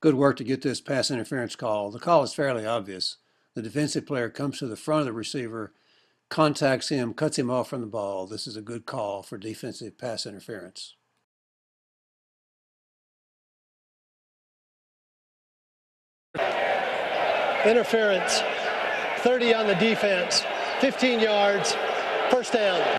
Good work to get this pass interference call. The call is fairly obvious. The defensive player comes to the front of the receiver, contacts him, cuts him off from the ball. This is a good call for defensive pass interference. Interference, 30 on the defense, 15 yards, first down.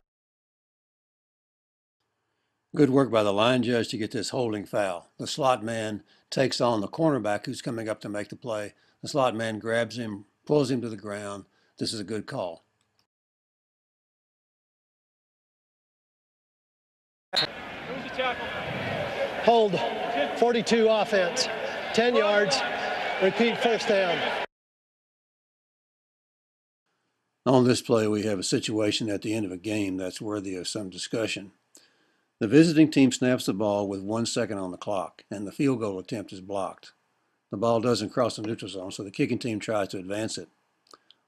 Good work by the line judge to get this holding foul. The slot man takes on the cornerback who's coming up to make the play. The slot man grabs him, pulls him to the ground. This is a good call. Hold, 42 offense, 10 yards, repeat first down. On this play, we have a situation at the end of a game that's worthy of some discussion. The visiting team snaps the ball with 1 second on the clock, and the field goal attempt is blocked. The ball doesn't cross the neutral zone, so the kicking team tries to advance it.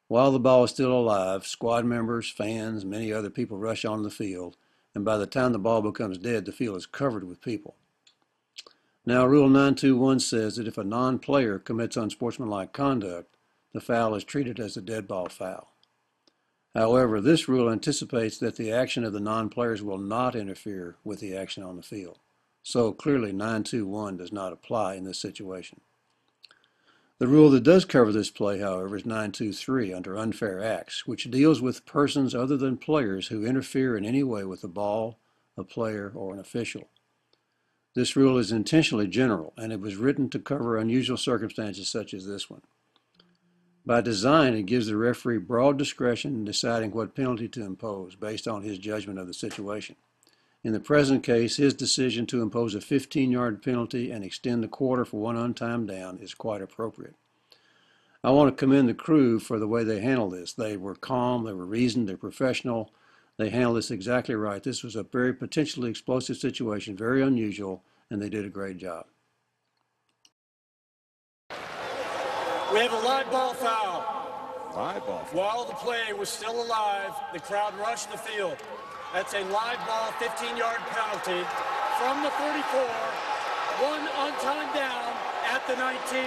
While the ball is still alive, squad members, fans, many other people rush onto the field, and by the time the ball becomes dead, the field is covered with people. Now, Rule 921 says that if a non-player commits unsportsmanlike conduct, the foul is treated as a dead ball foul. However, this rule anticipates that the action of the non-players will not interfere with the action on the field. So clearly 921 does not apply in this situation. The rule that does cover this play, however, is 923 under unfair acts, which deals with persons other than players who interfere in any way with the ball, a player, or an official. This rule is intentionally general, and it was written to cover unusual circumstances such as this one. By design, it gives the referee broad discretion in deciding what penalty to impose based on his judgment of the situation. In the present case, his decision to impose a 15-yard penalty and extend the quarter for one untimed down is quite appropriate. I want to commend the crew for the way they handled this. They were calm, they were reasoned, they're professional. They handled this exactly right. This was a very potentially explosive situation, very unusual, and they did a great job. We have a live ball foul. Live ball. While the play was still alive, the crowd rushed the field. That's a live ball 15-yard penalty from the 34, one untimed down at the 19.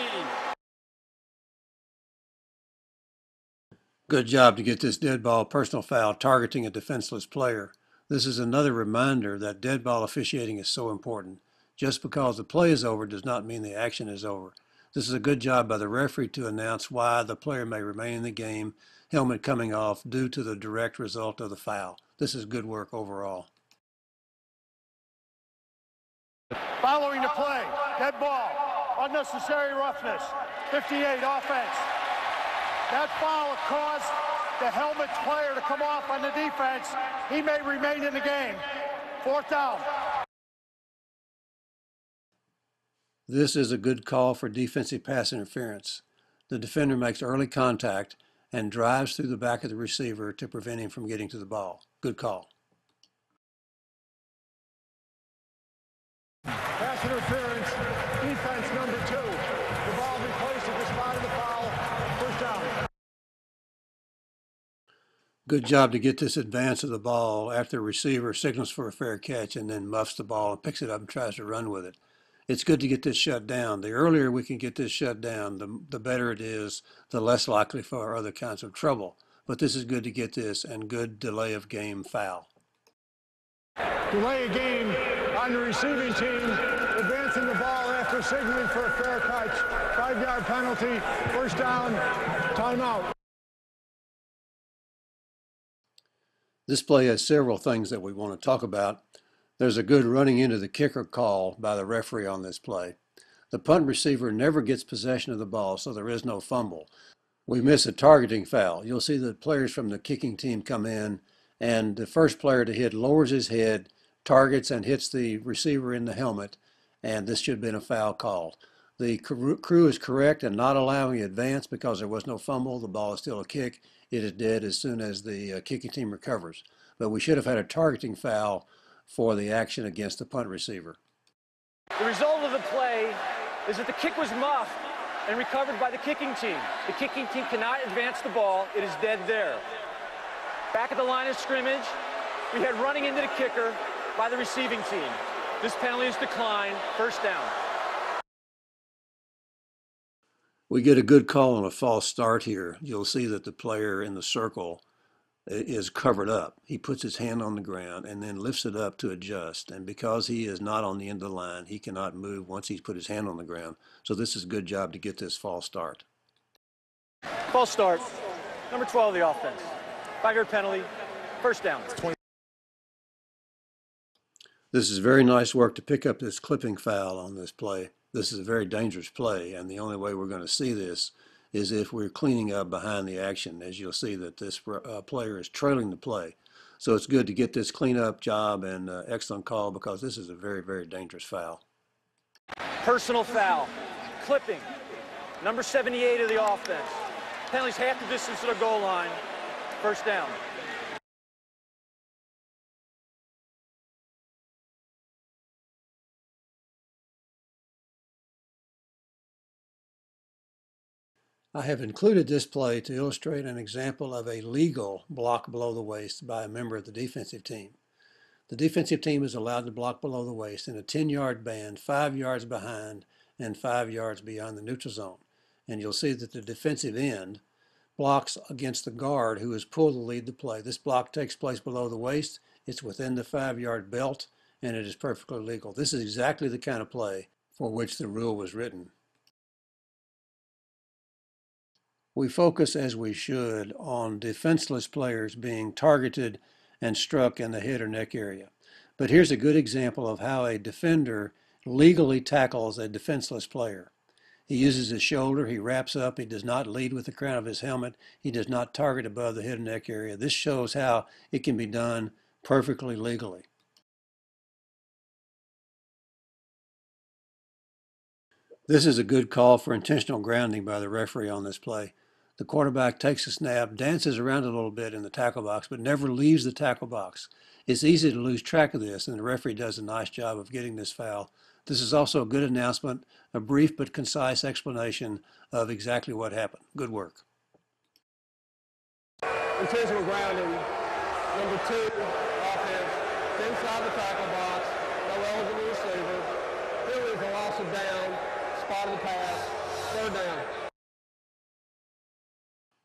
Good job to get this dead ball personal foul targeting a defenseless player. This is another reminder that dead ball officiating is so important. Just because the play is over does not mean the action is over. This is a good job by the referee to announce why the player may remain in the game, helmet coming off due to the direct result of the foul. This is good work overall. Following the play, dead ball, unnecessary roughness, 58 offense. That foul caused the helmet player to come off on the defense. He may remain in the game. Fourth down. This is a good call for defensive pass interference. The defender makes early contact and drives through the back of the receiver to prevent him from getting to the ball. Good call. Pass interference, defense number 2. The ball be placed at the spot of the foul. First down. Good job to get this advance of the ball after the receiver signals for a fair catch and then muffs the ball and picks it up and tries to run with it. It's good to get this shut down. The earlier we can get this shut down, the better it is, the less likely for other kinds of trouble. But this is good to get this, and good delay of game foul. Delay of game on the receiving team, advancing the ball after signaling for a fair catch. 5-yard penalty, first down, timeout. This play has several things that we want to talk about. There's a good running into the kicker call by the referee on this play. The punt receiver never gets possession of the ball, so there is no fumble. We miss a targeting foul. You'll see the players from the kicking team come in, and the first player to hit lowers his head, targets and hits the receiver in the helmet, and this should have been a foul called. The crew is correct in not allowing advance because there was no fumble. The ball is still a kick. It is dead as soon as the kicking team recovers. But we should have had a targeting foul for the action against the punt receiver. The result of the play is that the kick was muffed and recovered by the kicking team. The kicking team cannot advance the ball. It is dead there. Back at the line of scrimmage, we had running into the kicker by the receiving team. This penalty is declined. First down. We get a good call on a false start here. You'll see that the player in the circle is covered up. He puts his hand on the ground and then lifts it up to adjust. And because he is not on the end of the line, he cannot move once he's put his hand on the ground. So this is a good job to get this false start. False start. Number 12 of the offense. 5-yard penalty. First down. This is very nice work to pick up this clipping foul on this play. This is a very dangerous play, and the only way we're going to see this is if we're cleaning up behind the action, as you'll see that this player is trailing the play. So it's good to get this cleanup job, and excellent call, because this is a very, very dangerous foul. Personal foul. Clipping. Number 78 of the offense. Penalty's half the distance to the goal line. First down. I have included this play to illustrate an example of a legal block below the waist by a member of the defensive team. The defensive team is allowed to block below the waist in a 10-yard band, 5 yards behind and 5 yards beyond the neutral zone. And you'll see that the defensive end blocks against the guard who is pulled to lead the play. This block takes place below the waist. It's within the 5-yard belt, and it is perfectly legal. This is exactly the kind of play for which the rule was written. We focus, as we should, on defenseless players being targeted and struck in the head or neck area. But here's a good example of how a defender legally tackles a defenseless player. He uses his shoulder, he wraps up, he does not lead with the crown of his helmet, he does not target above the head and neck area. This shows how it can be done perfectly legally. This is a good call for intentional grounding by the referee on this play. The quarterback takes a snap, dances around a little bit in the tackle box, but never leaves the tackle box. It's easy to lose track of this, and the referee does a nice job of getting this foul. This is also a good announcement, a brief but concise explanation of exactly what happened. Good work. Intentional grounding. Number 2, offense. Inside the tackle box. No eligible receiver. Penalty is a loss of down. Spot of the pass. Third down.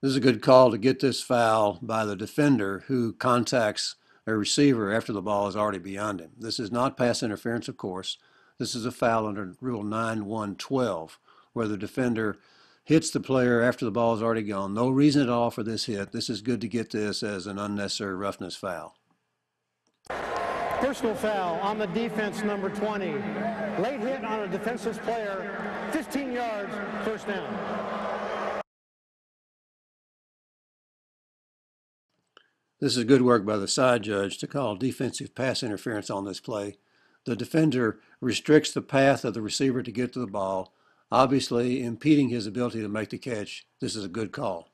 This is a good call to get this foul by the defender who contacts a receiver after the ball is already beyond him. This is not pass interference, of course. This is a foul under Rule 9-1-12, where the defender hits the player after the ball is already gone. No reason at all for this hit. This is good to get this as an unnecessary roughness foul. Personal foul on the defense, number 20. Late hit on a defenseless player, 15 yards, first down. This is good work by the side judge to call defensive pass interference on this play. The defender restricts the path of the receiver to get to the ball, obviously impeding his ability to make the catch. This is a good call.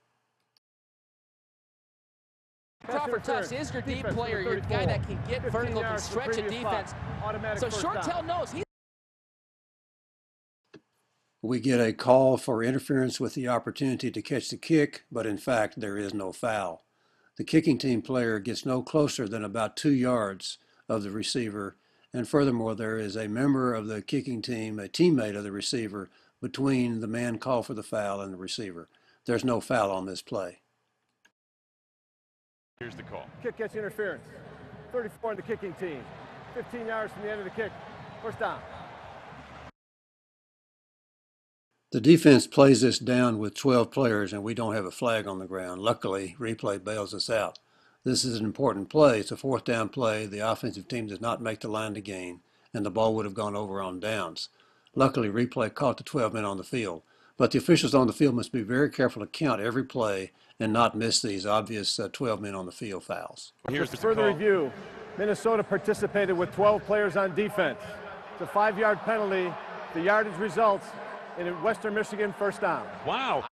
Crawford Tufts is your deep player, your guy that can get vertical, can stretch a defense. So Shortell knows he's... We get a call for interference with the opportunity to catch the kick, but in fact there is no foul. The kicking team player gets no closer than about 2 yards of the receiver, and furthermore there is a member of the kicking team, a teammate of the receiver, between the man called for the foul and the receiver. There's no foul on this play. Here's the call. Kick gets interference. 34 on the kicking team. 15 yards from the end of the kick. First down. The defense plays this down with 12 players, and we don't have a flag on the ground. Luckily, replay bails us out. This is an important play. It's a fourth down play. The offensive team does not make the line to gain, and the ball would have gone over on downs. Luckily, replay caught the 12 men on the field. But the officials on the field must be very careful to count every play and not miss these obvious 12 men on the field fouls. Here's the further call. review. Minnesota participated with 12 players on defense. It's a 5-yard penalty. The yardage results in a Western Michigan first down. Wow.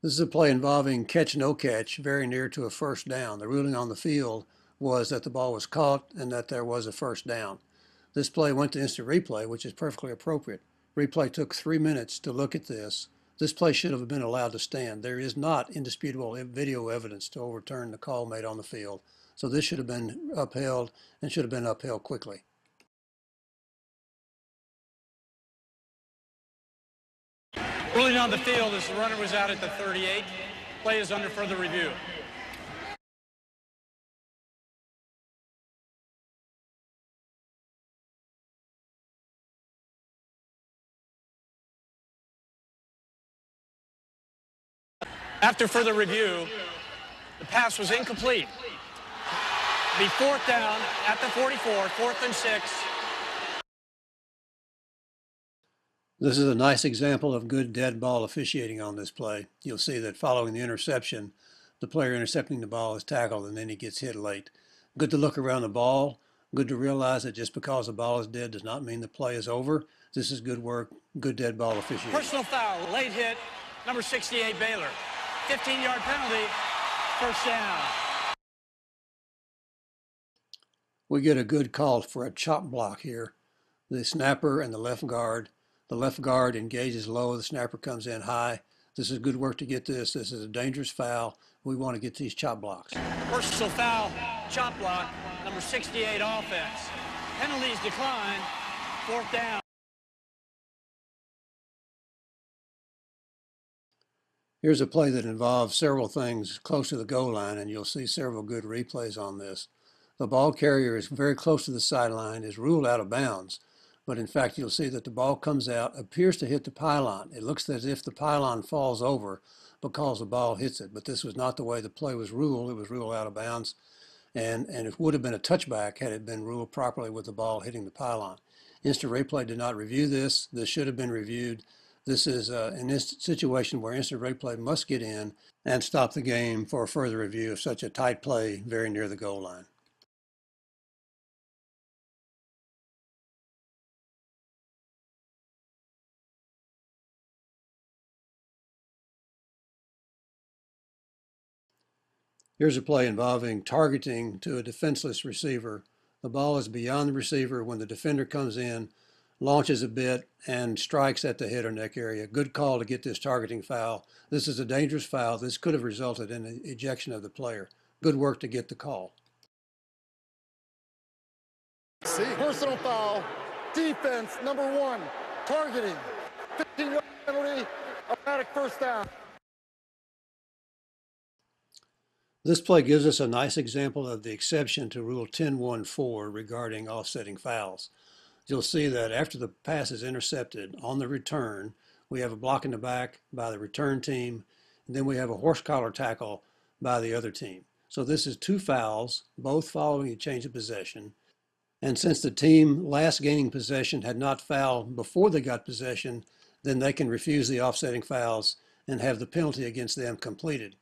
This is a play involving catch, no catch, very near to a first down. The ruling on the field was that the ball was caught and that there was a first down. This play went to instant replay, which is perfectly appropriate. Replay took 3 minutes to look at this. This play should have been allowed to stand. There is not indisputable video evidence to overturn the call made on the field. So this should have been upheld and should have been upheld quickly. Ruling on the field as the runner was out at the 38. Play is under further review. After further review, the pass was incomplete. Be 4th down at the 44, 4th and 6. This is a nice example of good dead ball officiating on this play. You'll see that following the interception, the player intercepting the ball is tackled and then he gets hit late. Good to look around the ball. Good to realize that just because the ball is dead does not mean the play is over. This is good work, good dead ball officiating. Personal foul, late hit, number 68 Baylor. 15-yard penalty, 1st down. We get a good call for a chop block here. The snapper and the left guard. The left guard engages low, the snapper comes in high. This is good work to get this. This is a dangerous foul. We want to get these chop blocks. Personal foul, chop block, number 68 offense. Penalties decline, 4th down. Here's a play that involves several things close to the goal line, and you'll see several good replays on this. The ball carrier is very close to the sideline, is ruled out of bounds. But in fact, you'll see that the ball comes out, appears to hit the pylon. It looks as if the pylon falls over because the ball hits it. But this was not the way the play was ruled. It was ruled out of bounds. And it would have been a touchback had it been ruled properly with the ball hitting the pylon. Instant replay did not review this. This should have been reviewed. This is an situation where instant replay must get in and stop the game for a further review of such a tight play very near the goal line. Here's a play involving targeting to a defenseless receiver. The ball is beyond the receiver when the defender comes in, launches a bit, and strikes at the head or neck area. Good call to get this targeting foul. This is a dangerous foul. This could have resulted in the ejection of the player. Good work to get the call. Personal foul, defense, number 1, targeting, 15-yard penalty, automatic 1st down. This play gives us a nice example of the exception to Rule 10.1.4 regarding offsetting fouls. You'll see that after the pass is intercepted on the return, we have a block in the back by the return team, and then we have a horse collar tackle by the other team. So this is 2 fouls, both following a change of possession. And since the team last gaining possession had not fouled before they got possession, then they can refuse the offsetting fouls and have the penalty against them completed.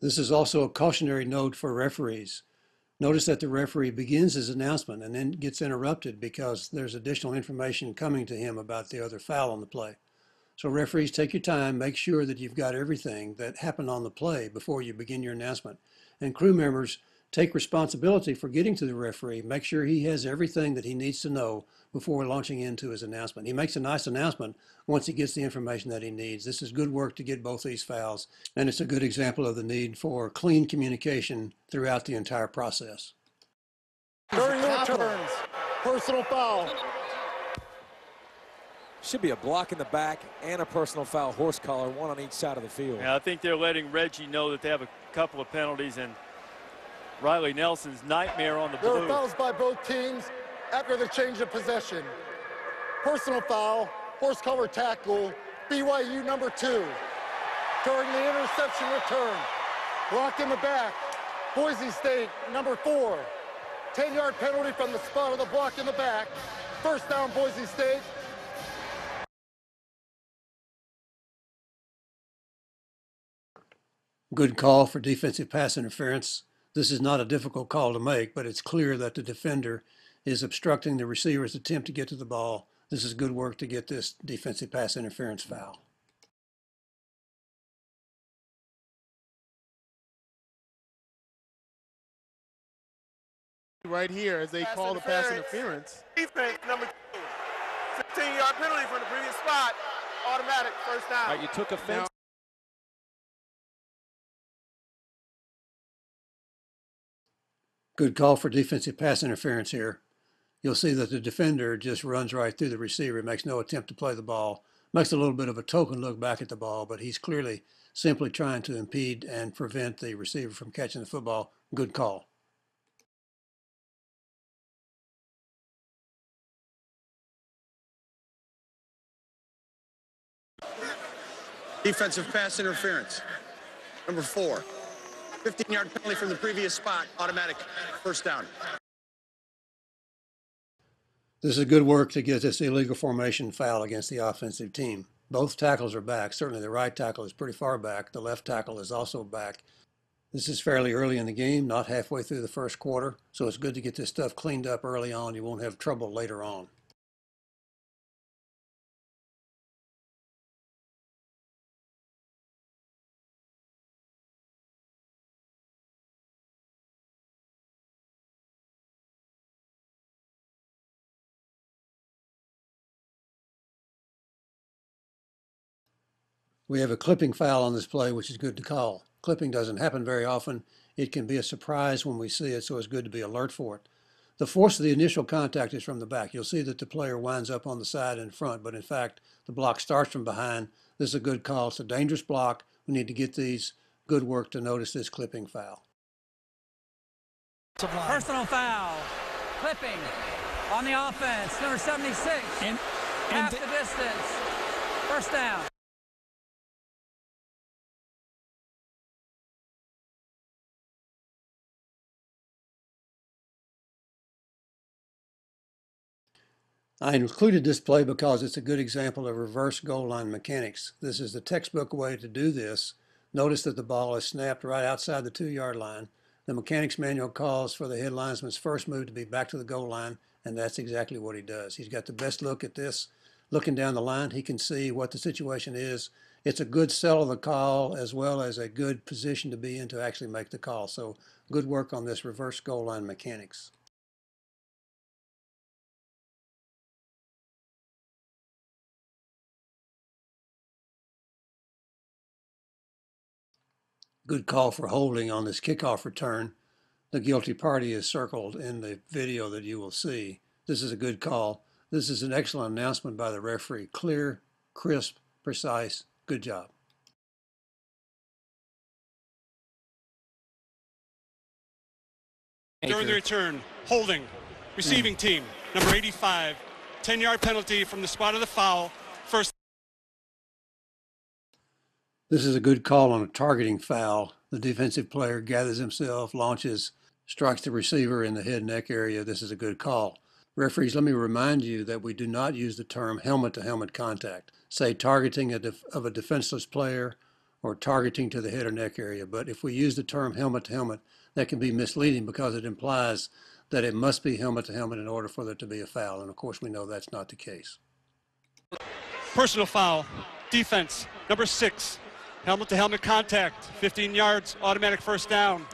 This is also a cautionary note for referees. Notice that the referee begins his announcement and then gets interrupted because there's additional information coming to him about the other foul on the play. So referees, take your time, make sure that you've got everything that happened on the play before you begin your announcement. And crew members, take responsibility for getting to the referee. Make sure he has everything that he needs to know before launching into his announcement. He makes a nice announcement once he gets the information that he needs. This is good work to get both these fouls, and it's a good example of the need for clean communication throughout the entire process. During your turns, personal foul. Should be a block in the back and a personal foul, horse collar, 1 on each side of the field. Yeah, I think they're letting Reggie know that they have a couple of penalties, and Riley Nelson's nightmare on the blue. There are fouls by both teams after the change of possession. Personal foul, horse collar tackle, BYU number 2. During the interception return, block in the back, Boise State number 4. 10-yard penalty from the spot of the block in the back. 1st down, Boise State. Good call for defensive pass interference. This is not a difficult call to make, but it's clear that the defender is obstructing the receiver's attempt to get to the ball. This is good work to get this defensive pass interference foul. Right here as they call the pass interference. Defense number 2. 15-yard penalty from the previous spot. Automatic 1st down. All right, you took offense. Good call for defensive pass interference here. You'll see that the defender just runs right through the receiver, makes no attempt to play the ball, makes a little bit of a token look back at the ball, but he's clearly simply trying to impede and prevent the receiver from catching the football. Good call. Defensive pass interference. Number 4. 15-yard penalty from the previous spot. Automatic first down. This is good work to get this illegal formation foul against the offensive team. Both tackles are back. Certainly the right tackle is pretty far back. The left tackle is also back. This is fairly early in the game, not halfway through the first quarter, so it's good to get this stuff cleaned up early on. You won't have trouble later on. We have a clipping foul on this play, which is good to call. Clipping doesn't happen very often. It can be a surprise when we see it, so it's good to be alert for it. The force of the initial contact is from the back. You'll see that the player winds up on the side in front, but in fact, the block starts from behind. This is a good call. It's a dangerous block. We need to get these. Good work to notice this clipping foul. Personal foul. Clipping on the offense. Number 76. Half the distance. First down. I included this play because it's a good example of reverse goal line mechanics. This is the textbook way to do this. Notice that the ball is snapped right outside the 2-yard line. The mechanics manual calls for the head linesman's first move to be back to the goal line, and that's exactly what he does. He's got the best look at this. Looking down the line, he can see what the situation is. It's a good sell of the call as well as a good position to be in to actually make the call. So good work on this reverse goal line mechanics. Good call for holding on this kickoff return. The guilty party is circled in the video that you will see. This is a good call. This is an excellent announcement by the referee. Clear, crisp, precise. Good job. During the return, holding, receiving team, number 85, 10-yard penalty from the spot of the foul, first. This is a good call on a targeting foul. The defensive player gathers himself, launches, strikes the receiver in the head and neck area. This is a good call. Referees, let me remind you that we do not use the term helmet-to-helmet contact. Say targeting of a defenseless player or targeting to the head or neck area. But if we use the term helmet-to-helmet, that can be misleading because it implies that it must be helmet-to-helmet in order for there to be a foul. And of course, we know that's not the case. Personal foul, defense, number 6. Helmet-to-helmet contact, 15 yards, automatic first down.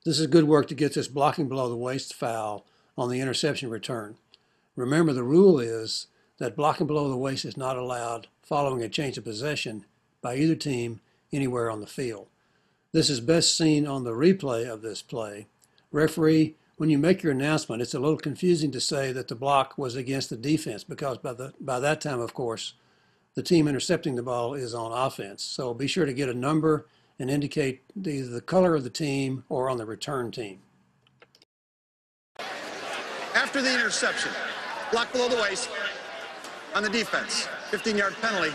This is good work to get this blocking below the waist foul on the interception return. Remember, the rule is that blocking below the waist is not allowed following a change of possession by either team anywhere on the field. This is best seen on the replay of this play. Referee, when you make your announcement, it's a little confusing to say that the block was against the defense because by that time, of course, the team intercepting the ball is on offense. So be sure to get a number and indicate either the color of the team or on the return team. After the interception, block below the waist on the defense, 15-yard penalty